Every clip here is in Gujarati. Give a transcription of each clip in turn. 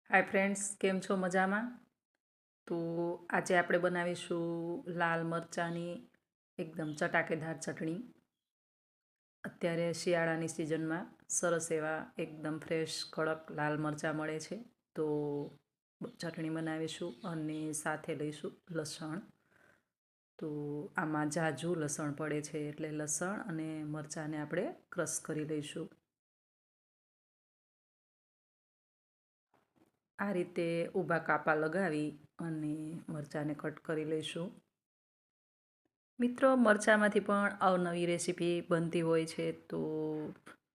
હાય ફ્રેન્ડ્સ, કેમ છો? મજામાં? તો આજે આપણે બનાવીશું લાલ મરચાંની એકદમ ચટાકેદાર ચટણી. અત્યારે શિયાળાની સિઝનમાં સરસ એવા એકદમ ફ્રેશ કડક લાલ મરચાં મળે છે. તો ચટણી બનાવીશું અને સાથે લઈશું લસણ. તો આમાં ઝાઝું લસણ પડે છે એટલે લસણ અને મરચાંને આપણે ક્રશ કરી લઈશું. આ રીતે ઊભા કાપા લગાવી અને મરચાંને કટ કરી લઈશું. મિત્રો, મરચાંમાંથી પણ અવનવી રેસીપી બનતી હોય છે. તો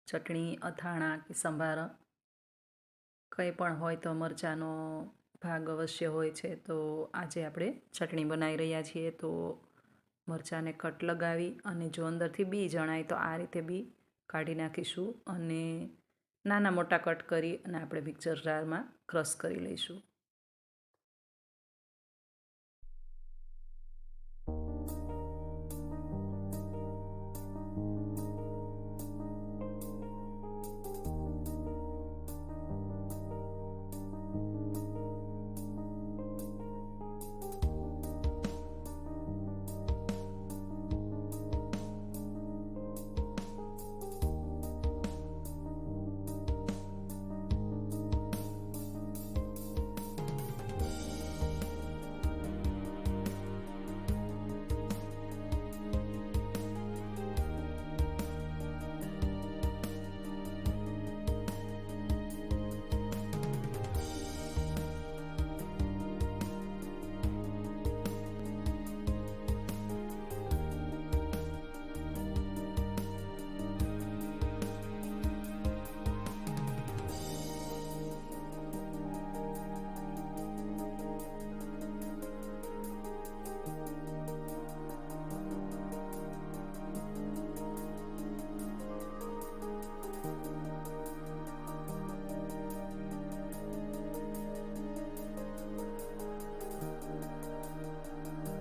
ચટણી, અથાણા કે સંભાર કંઈ પણ હોય તો મરચાંનો ભાગ અવશ્ય હોય છે. તો આજે આપણે ચટણી બનાવી રહ્યા છીએ. તો મરચાંને કટ લગાવી અને જો અંદરથી બી જણાય તો આ રીતે બી કાઢી નાખીશું અને નાના મોટા કટ કરી અને આપણે મિક્સર જારમાં ક્રશ કરી લઈશું.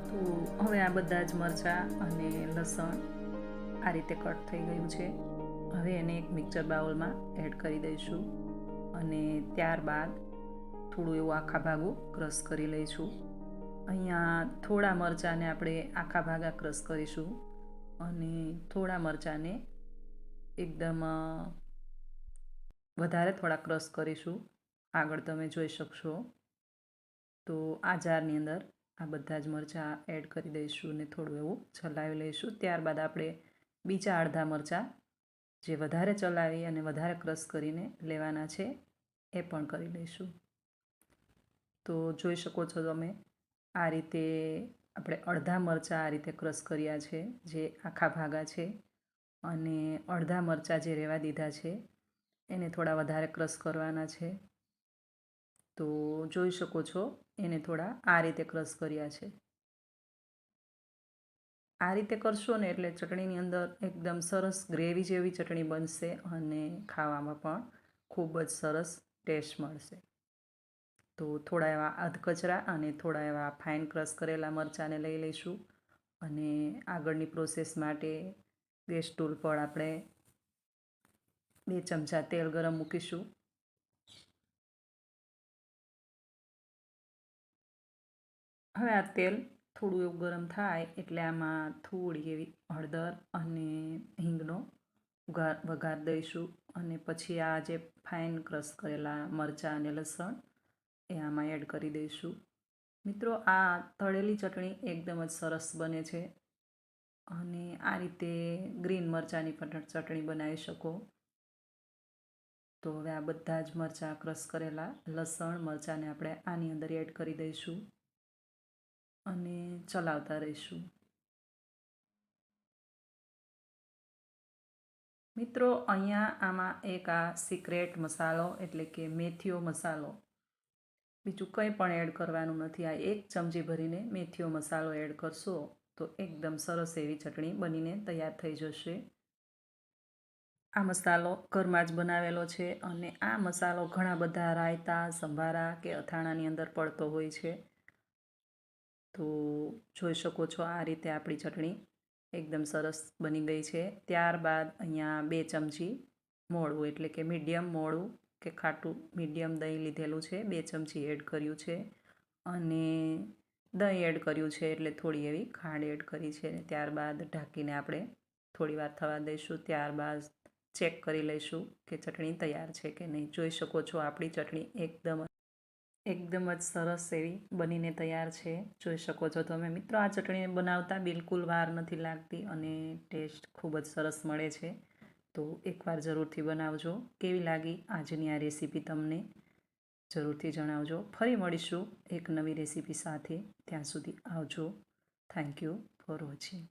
તો હવે આ બધા જ મરચાં અને લસણ આ રીતે કટ થઈ ગયું છે. હવે એને એક મિક્સર બાઉલમાં એડ કરી દઈશું અને ત્યારબાદ થોડું એવું આખા ભાગું ક્રશ કરી લઈશું. અહીંયા થોડા મરચાંને આપણે આખા ભાગા ક્રશ કરીશું અને થોડા મરચાંને એકદમ વધારે થોડા ક્રશ કરીશું. આગળ તમે જોઈ શકશો. તો આ જારની અંદર આ બધા જ મરચાં એડ કરી દઈશું અને થોડું એવું ચલાવી લઈશું. ત્યારબાદ આપણે બીજા અડધા મરચાં જે વધારે ચલાવી અને વધારે ક્રશ કરીને લેવાના છે એ પણ કરી લઈશું. તો જોઈ શકો છો તમે, આ રીતે આપણે અડધા મરચાં આ રીતે ક્રશ કર્યા છે, જે આખા ભાગા છે, અને અડધા મરચાં જે રહેવા દીધા છે એને થોડા વધારે ક્રશ કરવાના છે. તો જોઈ શકો છો, એને થોડા આ રીતે ક્રશ કર્યા છે. આ રીતે કરશો ને એટલે ચટણીની અંદર એકદમ સરસ ગ્રેવી જેવી ચટણી બનશે અને ખાવામાં પણ ખૂબ જ સરસ ટેસ્ટ મળશે. તો થોડા એવા અધકચરા અને થોડા એવા ફાઇન ક્રશ કરેલા મરચાંને લઈ લઈશું અને આગળની પ્રોસેસ માટે ગેસ ટૂલ પર આપણે 2 ચમચા તેલ ગરમ મૂકીશું. હવે આ તેલ થોડું એવું ગરમ થાય એટલે આમાં થોડી એવી હળદર અને હિંગનો વઘાર દઈશું અને પછી આ જે ફાઇન ક્રશ કરેલા મરચાં અને લસણ એ આમાં એડ કરી દઈશું. મિત્રો, આ તળેલી ચટણી એકદમ જ સરસ બને છે અને આ રીતે ગ્રીન મરચાંની પણ ચટણી બનાવી શકો. તો હવે આ બધા જ મરચાં ક્રશ કરેલા લસણ મરચાંને આપણે આની અંદર એડ કરી દઈશું અને ચલાવતા રહીશું. મિત્રો, અહીંયા આમાં એક આ સિક્રેટ મસાલો એટલે કે મેથીઓ મસાલો, બીજું કંઈ પણ એડ કરવાનું નથી. આ 1 ચમચી ભરીને મેથીઓ મસાલો એડ કરશો તો એકદમ સરસ એવી ચટણી બનીને તૈયાર થઈ જશે. આ મસાલો ઘરમાં જ બનાવેલો છે અને આ મસાલો ઘણા બધા રાયતા, સંભારા કે અથાણાની અંદર પડતો હોય છે. તો જોઈ શકો છો, આ રીતે આપણી ચટણી એકદમ સરસ બની ગઈ છે. ત્યારબાદ અહીંયા 2 ચમચી મોળું એટલે કે મીડિયમ મોળું કે ખાટું મીડિયમ દહીં લીધેલું છે, 2 ચમચી એડ કર્યું છે અને દહીં એડ કર્યું છે એટલે થોડી એવી ખાંડ એડ કરી છે. ત્યારબાદ ઢાંકીને આપણે થોડી વાર થવા દઈશું. ત્યારબાદ ચેક કરી લઈશું કે ચટણી તૈયાર છે કે નહીં. જોઈ શકો છો આપણી ચટણી એકદમ જ સરસ એવી બનીને તૈયાર છે. જોઈ શકો છો તમે મિત્રો, આ ચટણીને બનાવતા બિલકુલ વાર નથી લાગતી અને ટેસ્ટ ખૂબ જ સરસ મળે છે. તો એકવાર જરૂરથી બનાવજો. કેવી લાગી આજની આ રેસીપી તમને જરૂરથી જણાવજો. ફરી મળીશું એક નવી રેસીપી સાથે. ત્યાં સુધી આવજો. Thank you for watching.